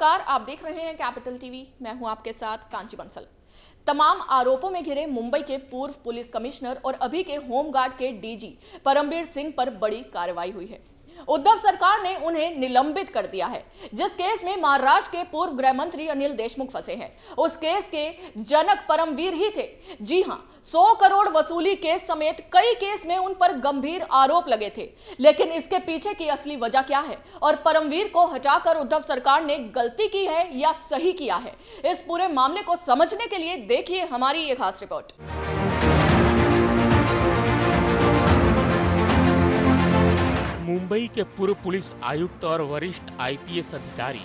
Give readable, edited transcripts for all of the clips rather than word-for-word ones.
नमस्कार, आप देख रहे हैं कैपिटल टीवी। मैं हूं आपके साथ कांची बंसल। तमाम आरोपों में घिरे मुंबई के पूर्व पुलिस कमिश्नर और अभी के होमगार्ड के डीजी परमबीर सिंह पर बड़ी कार्रवाई हुई है। उद्धव सरकार ने उन्हें निलंबित कर दिया है। जिस केस में महाराष्ट्र के पूर्व गृह मंत्री अनिल देशमुख फंसे हैं, उस केस के जनक परमबीर ही थे। जी हां, 100 करोड़ वसूली केस समेत कई केस में उन पर गंभीर आरोप लगे थे। लेकिन इसके पीछे की असली वजह क्या है और परमबीर को हटाकर उद्धव सरकार ने गलती की है या सही किया है, इस पूरे मामले को समझने के लिए देखिए हमारी ये खास रिपोर्ट। मुंबई के पूर्व पुलिस आयुक्त और वरिष्ठ आईपीएस अधिकारी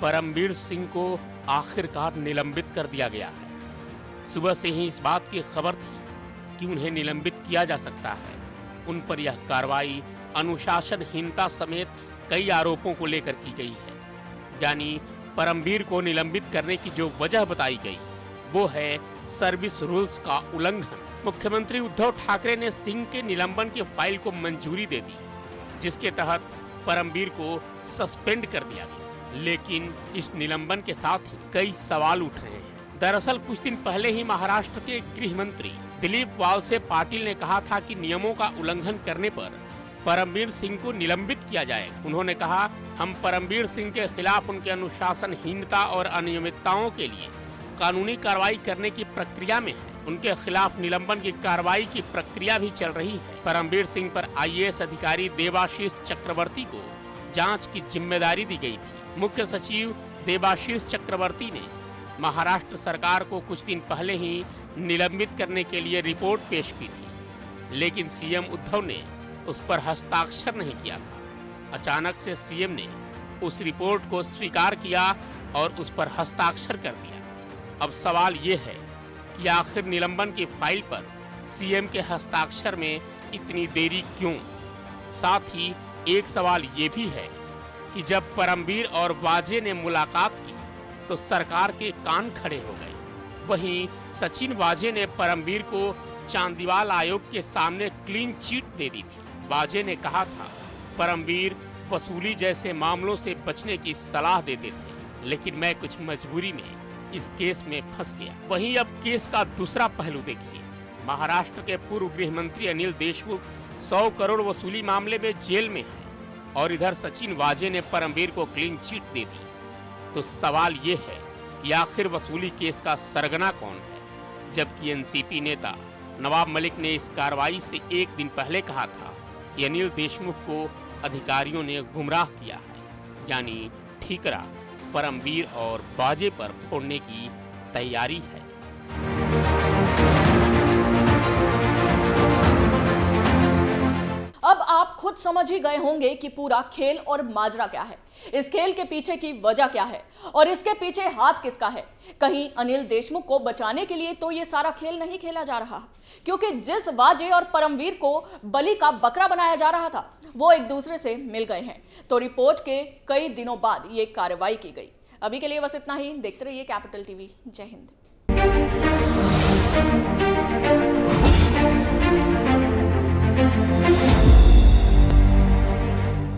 परमबीर सिंह को आखिरकार निलंबित कर दिया गया है। सुबह से ही इस बात की खबर थी कि उन्हें निलंबित किया जा सकता है। उन पर यह कार्रवाई अनुशासनहीनता समेत कई आरोपों को लेकर की गई है। यानी परमबीर को निलंबित करने की जो वजह बताई गई वो है सर्विस रूल्स का उल्लंघन। मुख्यमंत्री उद्धव ठाकरे ने सिंह के निलंबन की फाइल को मंजूरी दे दी, जिसके तहत परमबीर को सस्पेंड कर दिया गया। लेकिन इस निलंबन के साथ ही कई सवाल उठ रहे हैं। दरअसल कुछ दिन पहले ही महाराष्ट्र के गृह मंत्री दिलीप वालसे पाटिल ने कहा था कि नियमों का उल्लंघन करने पर परमबीर सिंह को निलंबित किया जाएगा। उन्होंने कहा, हम परमबीर सिंह के खिलाफ उनके अनुशासनहीनता और अनियमितताओं के लिए कानूनी कार्रवाई करने की प्रक्रिया में हैं। उनके खिलाफ निलंबन की कार्रवाई की प्रक्रिया भी चल रही है। परमबीर सिंह पर आईएएस अधिकारी देवाशीष चक्रवर्ती को जांच की जिम्मेदारी दी गई थी। मुख्य सचिव देवाशीष चक्रवर्ती ने महाराष्ट्र सरकार को कुछ दिन पहले ही निलंबित करने के लिए रिपोर्ट पेश की थी, लेकिन सीएम उद्धव ने उस पर हस्ताक्षर नहीं किया था। अचानक से सीएम ने उस रिपोर्ट को स्वीकार किया और उस पर हस्ताक्षर कर दिया। अब सवाल ये है कि आखिर निलंबन की फाइल पर सीएम के हस्ताक्षर में इतनी देरी क्यों? साथ ही एक सवाल ये भी है कि जब परमबीर और वाजे ने मुलाकात की तो सरकार के कान खड़े हो गए। वहीं सचिन वाजे ने परमबीर को चांदीवाल आयोग के सामने क्लीन चिट दे दी थी। वाजे ने कहा था परमबीर वसूली जैसे मामलों से बचने की सलाह देते थे, लेकिन मैं कुछ मजबूरी में इस केस में फंस गया। वहीं अब केस का दूसरा पहलू देखिए। महाराष्ट्र के पूर्व गृह मंत्री अनिल देशमुख 100 करोड़ वसूली मामले में जेल में हैं और इधर सचिन वाजे ने परमबीर को क्लीन चिट दे दी। तो सवाल ये है कि आखिर वसूली केस का सरगना कौन है? जबकि एनसीपी नेता नवाब मलिक ने इस कार्रवाई से एक दिन पहले कहा था कि अनिल देशमुख को अधिकारियों ने गुमराह किया है, यानी ठीकरा परमबीर और वाजे पर फोड़ने की तैयारी है। अब आप खुद समझ ही गए होंगे कि पूरा खेल और माजरा क्या है, इस खेल के पीछे की वजह क्या है और इसके पीछे हाथ किसका है। कहीं अनिल देशमुख को बचाने के लिए तो ये सारा खेल नहीं खेला जा रहा, क्योंकि जिस वाजे और परमबीर को बलि का बकरा बनाया जा रहा था वो एक दूसरे से मिल गए हैं। तो रिपोर्ट के कई दिनों बाद ये कार्रवाई की गई। अभी के लिए बस इतना ही। देखते रहिए कैपिटल टीवी। जय हिंद।